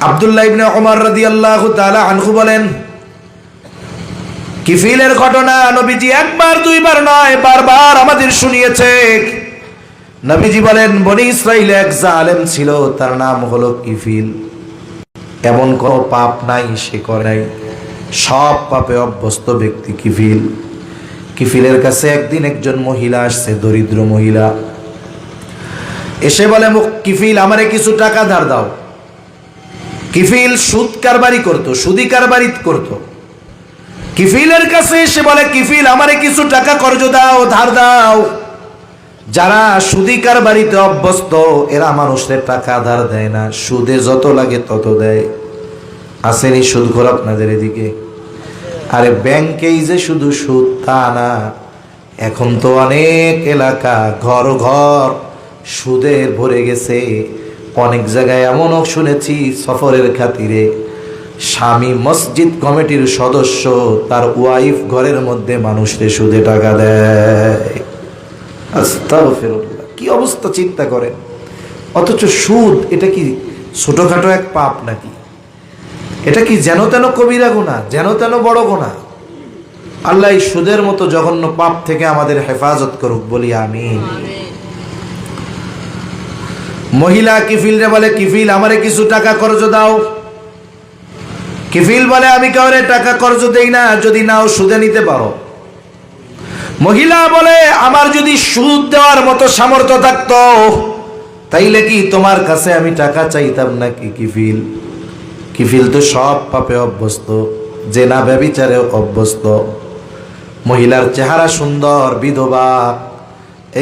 আব্দুল্লাহ ইবনে ওমর রাদিয়াল্লাহু তাআলা আনহু বলেন, কিফিলের ঘটনা নবীজি একবার দুইবার নয়, বারবার আমাদের শুনিয়েছে। নবীজি বলেন, বনি ইসরাইলে এক জালেম ছিল, তার নাম হলো কিফিল। এমন কোন পাপ নাই সে করে নাই, সব পাপে অভ্যস্ত ব্যক্তি কিফিল। কিফিলের কাছে একদিন একজন মহিলা আসছে, দরিদ্র মহিলা। এসে বলে, কিফিল আমারে কিছু টাকা ধার দাও। কিফিল সুদ কারবারি করতো, সুদি কারবারি করতো। কিফিলের কাছে এসে বলে, কিফিল আমারে কিছু টাকা কর্জ দাও, ধার দাও। যারা সুদি কারবারিতে অভ্যস্ত এরা মানুষের টাকা ধার দেয় না, সুদে যত লাগে তত দেয়। আসেনি সুদখোর আপনাদের এদিকে? আরে ব্যাংকেই যে শুধু সুদ তা না, এখন তো অনেক এলাকা ঘর ঘর সুদের ভরে গেছে। অনেক জায়গায় এমনও শুনেছি, সফরের খাতিরে স্বামী মসজিদ কমিটির সদস্য, তার ওয়াইফ ঘরের মধ্যে মানুষকে সুদে টাকা দেয়। আস্তাগফিরুল্লাহ, কি অবস্থা চিন্তা করেন। অথচ সুদ এটা কি ছোটখাটো এক পাপ নাকি? এটা কি যেন তেন কবিরা গুনাহ, যেন তেন বড় গুনাহ? আল্লাহ এই সুদের মতো জঘন্য পাপ থেকে আমাদের হেফাজত করুক, বলি আমিন। মহিলা কিফিলরে বলে, কিফিল আমারে কিছু টাকা কর্জ দাও। কিফিল বলে, আমি কাউরে টাকা কর্জ দেই না, যদি নাও সুদে নিতে পারো। মহিলা বলে, আমার যদি সুদ দেওয়ার মতো সামর্থ্য থাকতো তাইলে কি তোমার কাছে আমি টাকা চাইতাম নাকি? কিফিল কিফিল তো সব পাপে অভ্যস্ত, জেনা ব্যভিচারে অভ্যস্ত। মহিলার চেহারা সুন্দর, বিধবা।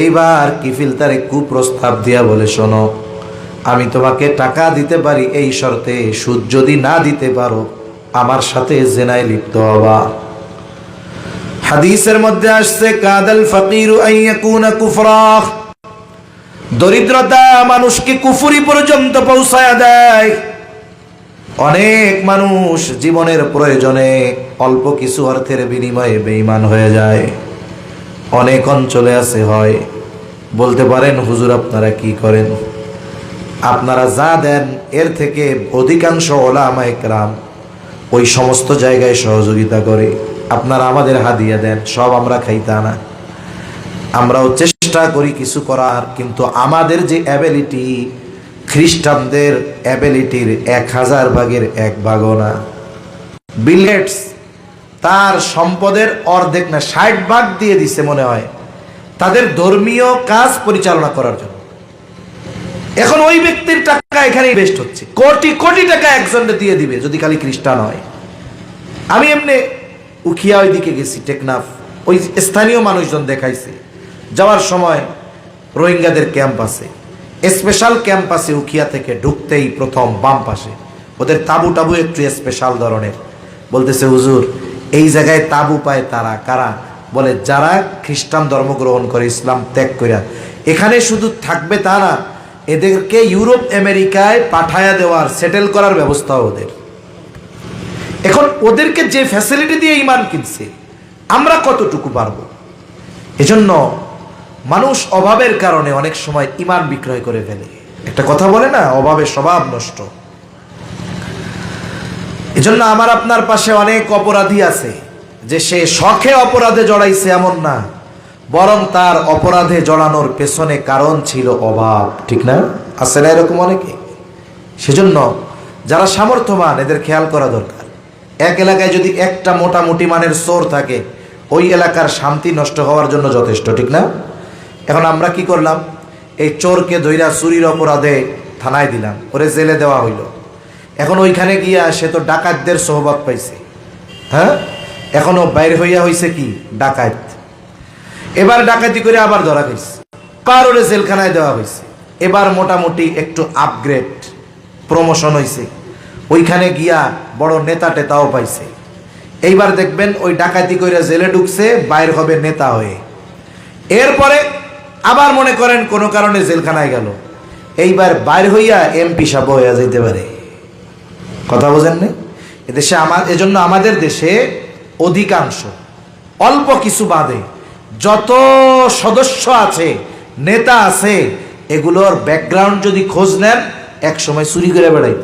এইবার কিফিল তারে কুপ্রস্তাব দিয়া বলে, শোনো, আমি তোমাকে টাকা দিতে পারি এই শর্তে, সুদ যদি না দিতে পারো আমার সাথে জেনায় লিপ্ত হবা। হাদিসের মধ্যে আসছে, কাদাল ফাকিরু আন ইয়াকুনা কুফরা, দরিদ্রতা মানুষকে কুফরি পর্যন্ত পৌঁছায় দেয়। অনেক মানুষ জীবনের প্রয়োজনে অল্প কিছু অর্থের বিনিময়ে বেঈমান হয়ে যায়। অনেক অঞ্চলে আছে হয়। বলতে পারেন, হুজুর আপনারা কি করেন? আপনারা যা দেন এর থেকে অধিকাংশ উলামায়ে কেরাম ওই সমস্ত জায়গায় সহযোগিতা করে। আপনারা আমাদের হাদিয়া দেন, সব আমরা খাইতা না। আমরাও চেষ্টা করি কিছু করার, কিন্তু আমাদের যে অ্যাবিলিটি খ্রিস্টানদের অ্যাবিলিটির 1000 ভাগের 1 ভাগও না। বিল গেটস তার সম্পদের অর্ধেক না 60 ভাগ দিয়ে দিছে মনে হয় তাদের ধর্মীয় কাজ পরিচালনা করার জন্য। এখন ওই ব্যক্তির টাকা এখানে ইনভেস্ট হচ্ছে, কোটি কোটি টাকা একজনকে দিয়ে দিবে যদি খালি খ্রিস্টান হয়। আমি এমনি উখিয়া ওই দিকে গেছি, টেকনাফ, ওই স্থানীয় মানুষজন দেখাইছে। যাওয়ার সময় রোহিঙ্গাদের ক্যাম্প আছে, স্পেশাল ক্যাম্প আছে। উখিয়া থেকে ঢুকতেই প্রথম বাম পাশে ওদের তাবু টাবু একটু স্পেশাল ধরনের। বলতেছে, হুজুর এই জায়গায় তাবু পায় তারা কারা? বলে, যারা খ্রিস্টান ধর্ম গ্রহণ করে, ইসলাম ত্যাগ করে এখানে শুধু থাকবে তারা, এদেরকে ইউরোপ আমেরিকায় পাঠায়া দেওয়ার, সেটেল করার ব্যবস্থা ওদের। এখন ওদেরকে যে ফ্যাসিলিটি দিয়ে ঈমান কিনছে, আমরা কতটুকু পারবো? এজন্য মানুষ অভাবের কারণে অনেক সময় ঈমান বিক্রয় করে ফেলে। একটা কথা বলে না, অভাবে স্বভাব নষ্ট। এজন্য আমার আপনার পাশে অনেক অপরাধী আছে যে সে শখে অপরাধে জড়াইছে এমন না, বরং তার অপরাধে জড়ানোর পেছনে কারণ ছিল অভাব। ঠিক না? আছে না এরকম অনেকে? সেজন্য যারা সামর্থ্যবান এদের খেয়াল করা দরকার। এক এলাকায় যদি একটা মোটামুটি মানের চোর থাকে, ওই এলাকার শান্তি নষ্ট হওয়ার জন্য যথেষ্ট। ঠিক না? এখন আমরা কি করলাম? এই চোরকে ধইরা চুরির অপরাধে থানায় দিলাম, ওরে জেলে দেওয়া হইল। এখন ওইখানে গিয়া সে তো ডাকাতদের সোহবত পাইছে। হ্যাঁ, এখনো বাইরে হইয়া হইছে কি ডাকাত। এবার ডাকাতি করে আবার ধরা খাইছে, আবার ওরে জেলখানায় দেওয়া হয়েছে। এবার মোটামুটি একটু আপগ্রেড, প্রমোশন হয়েছে, ওইখানে গিয়া বড় নেতা টেতাও পাইছে। এইবার দেখবেন ওই ডাকাতি করে জেলে ঢুকছে, বাইর হবে নেতা হয়ে। এরপরে আবার মনে করেন কোনো কারণে জেলখানায় গেল, এইবার বাইর হইয়া এমপি সাহেব হইয়া যাইতে পারে। কথা বোঝেন না? এদেশে এজন্য আমাদের দেশে অধিকাংশ, অল্প কিছু বাদে যত সদস্য আছে, নেতা আছে, এগুলোর ব্যাকগ্রাউন্ড যদি খোঁজ নেন, এক সময় চুরি করে বেড়াইত।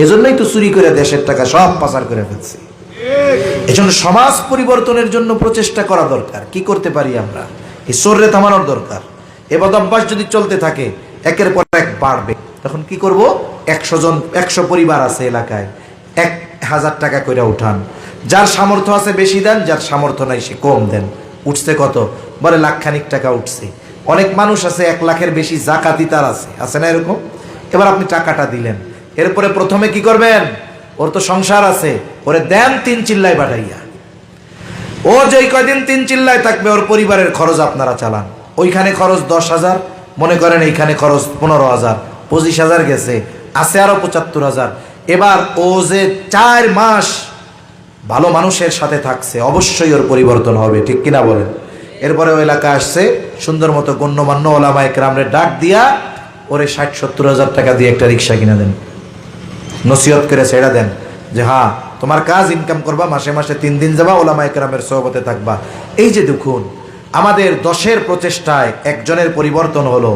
এজন্যই তো চুরি করে দেশের টাকা সব পাচার করে ফেলছে। এজন্য সমাজ পরিবর্তনের জন্য প্রচেষ্টা করা দরকার। কি করতে পারি আমরা? এই চোররে থামানোর দরকার। এ বদভ্যাস যদি চলতে থাকে একের পর এক বাড়বে, তখন কি করব? 100 পরিবার আছে এলাকায়, 1000 টাকা করে উঠান। যার সামর্থ্য আছে বেশি দেন, যার সামর্থ্য নাই সে কম দেন। উঠছে কত? বলে লাখখানিক টাকা উঠছে। অনেক মানুষ আছে 1 লাখের বেশি জাকাতি তার আছে না এরকম? এবার আপনি টাকাটা দিলেন, এরপরে প্রথমে কি করবেন? ওর তো সংসার আছে, ওরে দেন 3 চিল্লায় বাড়াইয়া। ও যেই কয়দিন 3 চিল্লায় থাকবে ওর পরিবারের খরচ আপনারা চালান। ওইখানে খরচ 10,000, মনে করেন এইখানে খরচ 15,000, 25,000 গেছে, আছে আরো 75,000। এবার ও যে 4 মাস ভালো মানুষের সাথে থাকছে, অবশ্যই ওর পরিবর্তন হবে, ঠিক কিনা বলেন? এরপরে ওই এলাকা আসছে, সুন্দর মতো গণ্যমান্য ওলামায়ে কেরামরে ডাক দিয়া ওরে 60-70,000 টাকা দিয়ে একটা রিক্সা কিনা দেন, নসিহত করে ছেড়া দেন যে হ্যাঁ তোমার কাজ, ইনকাম করবা, মাসে মাসে 3 দিন যাবা, ওলামায়ে কেরামের সোহবতে থাকবা। এই যে দেখুন, আমাদের 10-এর প্রচেষ্টায় একজনের পরিবর্তন হলো,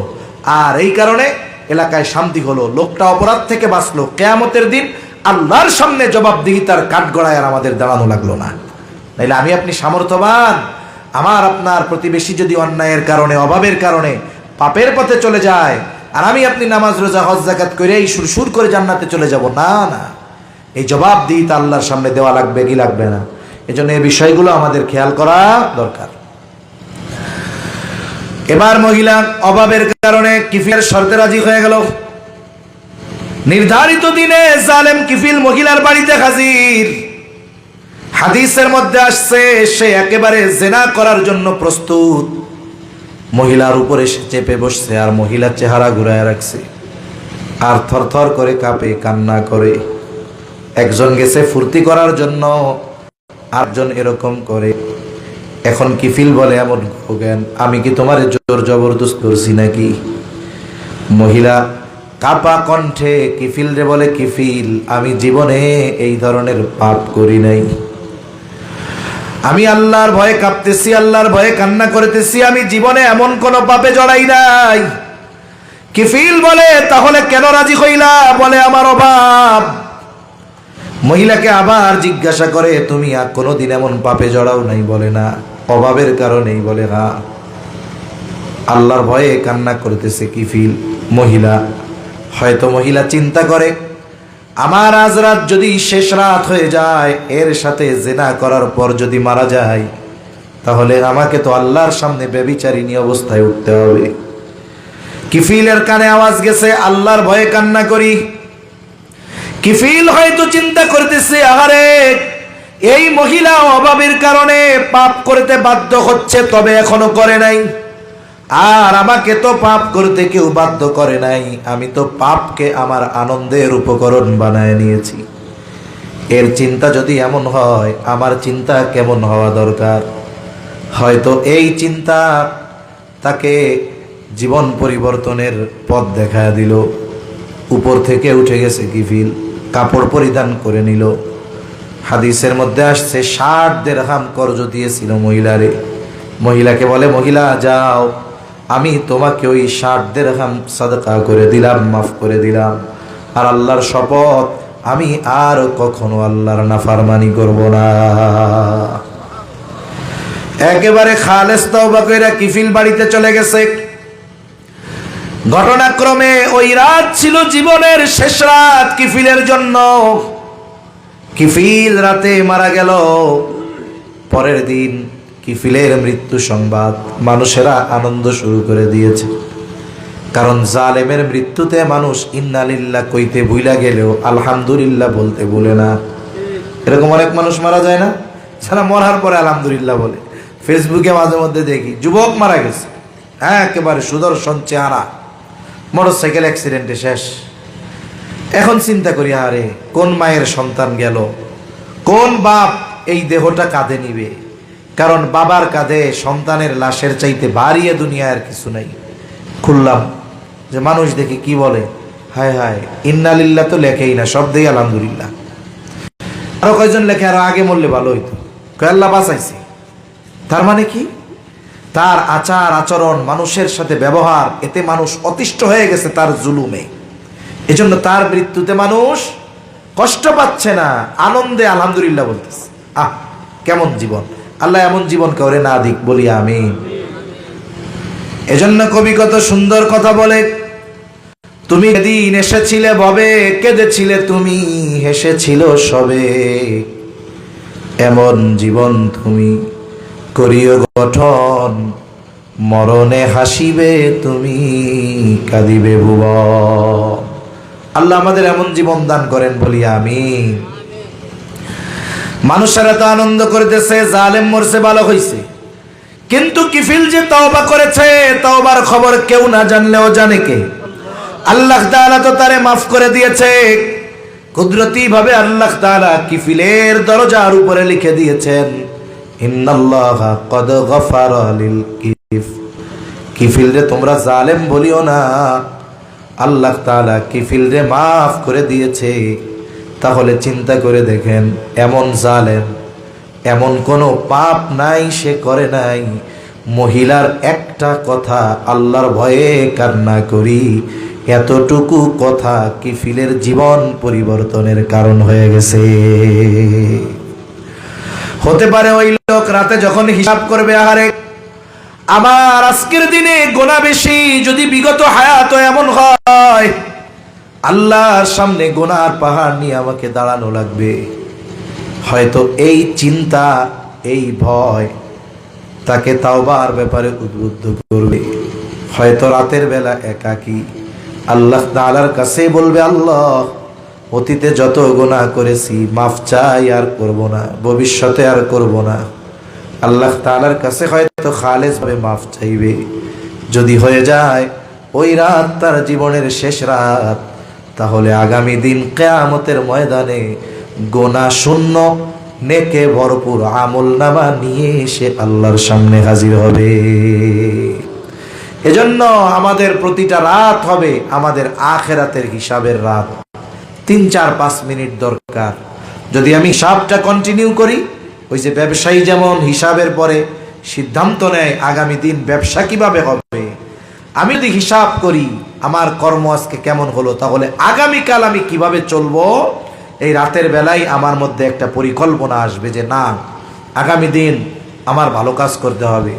আর এই কারণে এলাকায় শান্তি হলো, লোকটা অপরাধ থেকে বাঁচলো। কিয়ামতের দিন আল্লাহর সামনে জবাবদিহিতার কাঠগড়ায় আর আমাদের দাঁড়ানো লাগলো না। নাইলে আমি আপনি সামর্থ্যবান, আমার আপনার প্রতিবেশী যদি অন্যায়ের কারণে, অভাবের কারণে পাপের পথে চলে যায়, আর আমি আপনি নামাজ রোজা হজ যাকাত করে এই সুরসুর করে জান্নাতে চলে যাব, না না, এই জবাবদিহিতা আল্লাহর সামনে দেওয়া লাগবে কি লাগবে না? এজন্য এই বিষয়গুলো আমাদের খেয়াল করা দরকার। এবার মহিলা অভাবের কারণে কিফিলের শর্তে রাজি হয়ে গেল। নির্ধারিত দিনে জালেম কিফিল মহিলার বাড়িতে হাজির। হাদিসের মধ্যে আসছে সে একেবারে জিনা করার জন্য প্রস্তুত। মহিলার উপরে সে চেপে বসছে, আর মহিলার চেহারা ঘুরায় রাখছে, আর থরথর করে কাঁপে, কান্না করে। একজন গেছে ফুর্তি করার জন্য, আরেকজন এরকম করে। এখন কিফিল বলে, এমন জ্ঞান, আমি কি তোমার জোর জবরদস্ত করছি নাকি? মহিলা কাপা কণ্ঠে কিফিল রে বলে, কিফিল, আমি জীবনে এই ধরনের পাপ করি নাই। আমি আল্লাহর ভয়ে কাঁপতেছি, আল্লাহর ভয়ে কান্না করতেছি, আমি জীবনে এমন কোন পাপে জড়াই নাই। কিফিল বলে, তাহলে কেন রাজি হইলা? বলে, আমার অভাব। মহিলাকে আবার জিজ্ঞাসা করে, তুমি আর কোনোদিন এমন পাপে জড়াও নাই? বলে না, অভাবের কারণেই। বলে হ্যাঁ। আল্লাহর ভয়ে কান্না করতেছে কিফিল। মহিলা হয়তো মহিলা চিন্তা করে, আমার আজ রাত যদি শেষ রাত হয়ে যায়, এর সাথে জিনা করার পর যদি মারা যায়, তাহলে আমাকে তো আল্লাহর সামনে ব্যভিচারিণী অবস্থায় উঠতে হবে। কিফিলের কানে আওয়াজ গেছে, আল্লাহর ভয়ে কান্না করি। কিফিল হয়তো চিন্তা করতেছে, আহারে, এই মহিলা অভাবের কারণে পাপ করতে বাধ্য হচ্ছে, তবে এখনো করে নাই, আর আমাকে তো পাপ করতে কেউ বাধ্য করে নাই, আমি তো পাপকে আমার আনন্দের উপকরণ বানায় নিয়েছি। এর চিন্তা যদি এমন হয়, আমার চিন্তা কেমন হওয়া দরকার? হয়তো এই চিন্তা তাকে জীবন পরিবর্তনের পথ দেখায় দিল। উপর থেকে উঠে গেছে কিফিল, কাপড় পরিধান করে নিল। হাদিসের মধ্যে আসছে 60 দিরহাম কর্জ দিয়েছিল মহিলারে। মহিলাকে বলে, মহিলা যাও, আমি তোমাকে ওই 60 দিরহাম সাদকা করে দিলাম, মাফ করে দিলাম, আর আল্লাহর শপথ, আমি আর কখনো আল্লাহর নাফরমানি করব না। একেবারে খালেস তওবা কইরা কিফিল বাড়িতে চলে গেছে। ঘটনাক্রমে ওই রাত ছিল জীবনের শেষ রাত কিফিলের জন্য। কিফিল রাতে মারা গেল। পরের দিন কিফিলের মৃত্যু সংবাদ মানুষেরা আনন্দ শুরু করে দিয়েছে, কারণ জালেমের মৃত্যুতে মানুষ ইন্না লিল্লাহ কইতে ভুলা গেলেও আলহামদুলিল্লাহ বলতে ভুলে না। এরকম অনেক মানুষ মারা যায় না, সারা মরার পরে আলহামদুলিল্লাহ বলে। ফেসবুকে মাঝে মধ্যে দেখি যুবক মারা গেছে, হ্যাঁ, একেবারে সুদর্শন চেহারা, মোটরসাইকেল অ্যাক্সিডেন্টে শেষ। এখন চিন্তা করি, আরে কোন মায়ের সন্তান গেল, কোন বাপ এই দেহটা কাঁধে নিবে? কারণ বাবার কাঁধে সন্তানের লাশের চাইতে বাড়িয়ে দুনিয়ার কিছু নাই। খুললাম যে মানুষ দেখি কি বলে, হায় হায়, ইন্না লিল্লাহ তো লেখেই না, সব দেই আলহামদুলিল্লাহ। আরো কয়জন লেখে, আরো আগে মরলে ভালো হইতো, আল্লাহ বাঁচাইছে। তার মানে কি? তার আচার আচরণ, মানুষের সাথে ব্যবহার, এতে মানুষ অতিষ্ঠ হয়ে গেছে তার জুলুমে। এজন্য তার মৃত্যুতে মানুষ কষ্ট পাচ্ছে না, আনন্দে আলহামদুলিল্লাহ বলতেছে। আহ, কেমন জীবন! আল্লাহ এমন জীবন কাউরে না দিক, বলি আমিন। এজন্য কবি কত সুন্দর কথা বলে, তুমি যেদিন এসেছিলে ভবে, কেঁদেছিলে তুমি, হেসেছিল সবে, এমন জীবন তুমি করিও গঠন, মরণে হাসিবে তুমি, কাঁদিবে ভুবন। আল্লাহ আমাদের এমন জীবন দান করেন, বলি আমিন। মানুষেরা তো আনন্দ করতেছে, জালেম মরছে ভালো হইছে, কিন্তু কিফিল যে তওবা করেছে, তওবার খবর কেউ না জানলেও জানে কে? আল্লাহ তাআলা তো তারে মাফ করে দিয়েছে। কুদরতি ভাবে আল্লাহ তাআলা কিফিলের দরজার উপরে লিখে দিয়েছেন, ইন্নাল্লাহা ক্বাদ গফারা লিল কিফ। কিফিল রে তোমরা জালেম বলিও না, আল্লাহ তাআলা কিফিল রে মাফ করে দিয়েছে। তাহলে চিন্তা করে দেখেন, এমন জালেম, এমন কোনো পাপ নাই সে করে নাই, মহিলার একটা কথা আল্লাহর ভয়ে কান্না করি, এতটুকু কথা কিফিলের জীবন পরিবর্তনের কারণ হয়ে গেছে। হতে পারে ওই লোক রাতে যখন হিসাব করবে, আহারে আমার আজকের দিনে গোনা বেশি, যদি বিগত হায়াত এমন হয়, আল্লাহর সামনে গোনার পাহাড় নিয়ে আমাকে দাঁড়ানো লাগবে, হয়তো এই চিন্তা, এই ভয় তাকে তাওবার ব্যাপারে উদ্বুদ্ধ করবে। হয়তো রাতের বেলা একাকী আল্লাহ তাআলার কাছে বলবে, আল্লাহ অতীতে যত গুনাহ করেছি মাফ চাই, আর করব না, ভবিষ্যতে আর করব না। আল্লাহ তাআলার কাছে হয়তো খালেস ভাবে মাফ চাইবে। যদি হয়ে যায় ওই রাত তার জীবনের শেষ রাত, তাহলে আগামী দিন কিয়ামতের ময়দানে গোনা শূন্য নেকে ভরপুর আমলনামা নিয়ে সে আল্লাহর সামনে হাজির হবে। এজন্য আমাদের প্রতিটা রাত হবে আমাদের আখিরাতের হিসাবের রাত। 3-4-5 মিনিট দরকার। যদি আমি হিসাবটা কন্টিনিউ করি, ওই যে ব্যবসায়ী যেমন হিসাবের পরে সিদ্ধান্ত নেয় আগামী দিন ব্যবসা কিভাবে হবে, আমি যদি হিসাব করি আমার কর্ম আজকে কেমন হলো, তাহলে আগামীকাল আমি কিভাবে চলবো, এই রাতের বেলায় আমার মধ্যে একটা পরিকল্পনা আসবে যে না, আগামী দিন আমার ভালো কাজ করতে হবে,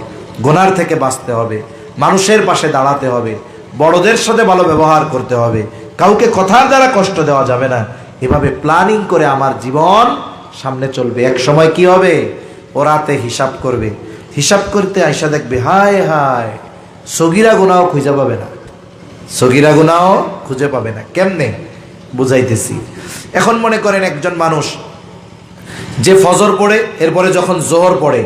গুনার থেকে বাঁচতে হবে, মানুষের পাশে দাঁড়াতে হবে, বড়দের সাথে ভালো ব্যবহার করতে হবে, কাউকে কথার দ্বারা কষ্ট দেওয়া যাবে না। এভাবে প্ল্যানিং করে আমার জীবন সামনে চলবে। এক সময় কি হবে, ও রাতে হিসাব করবে, হিসাব করতে আইসা দেখবে হায় হায় সগীরা গুনাও খুঁজে পাবে না, সগীরা গুনাও খুঁজে পাবে না। কেমনে বুঝাইতেছি। এখন মনে করেন একজন মানুষ যে ফজর পড়ে, এরপরে যখন জোহর পড়ে,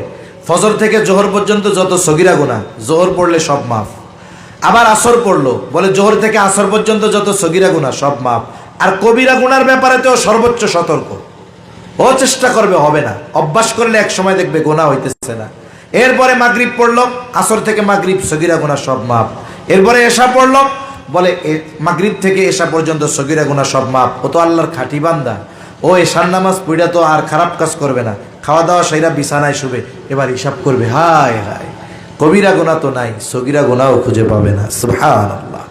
ফজর থেকে জোহর পর্যন্ত যত সগীরা গুনাহ, জোহর পড়লে সব মাফ। আবার আসর পড়লো, বলে জোহর থেকে আসর পর্যন্ত যত সগীরা গুনাহ সব মাফ। আর কবিরা গুনার ব্যাপারে তো সর্বোচ্চ সতর্ক, ও চেষ্টা করবে হবে না, অভ্যাস করলে এক সময় দেখবে গুনাহ হইতেছে না। এরপরে মাগরিব পড়লো, আসর থেকে মাগরিব সগীরা গুনাহ সব মাফ। এরপরে এশা পড়লো, বলে মাগরিব থেকে এশা পর্যন্ত সগীরা গুনাহ সব মাফ। ও তো আল্লাহর খাঁটি বান্দা, ও এশার নামাজ পড়া তো আর খারাপ কাজ করবে না, খাওয়া দাওয়া সেইরা বিছানায় শুবে, এবার হিসাব করবে হায় হায় কবিরা গুনাহ তো নাই, সগীরা গুনাহও খুঁজে পাবে না। সুবহানাল্লাহ।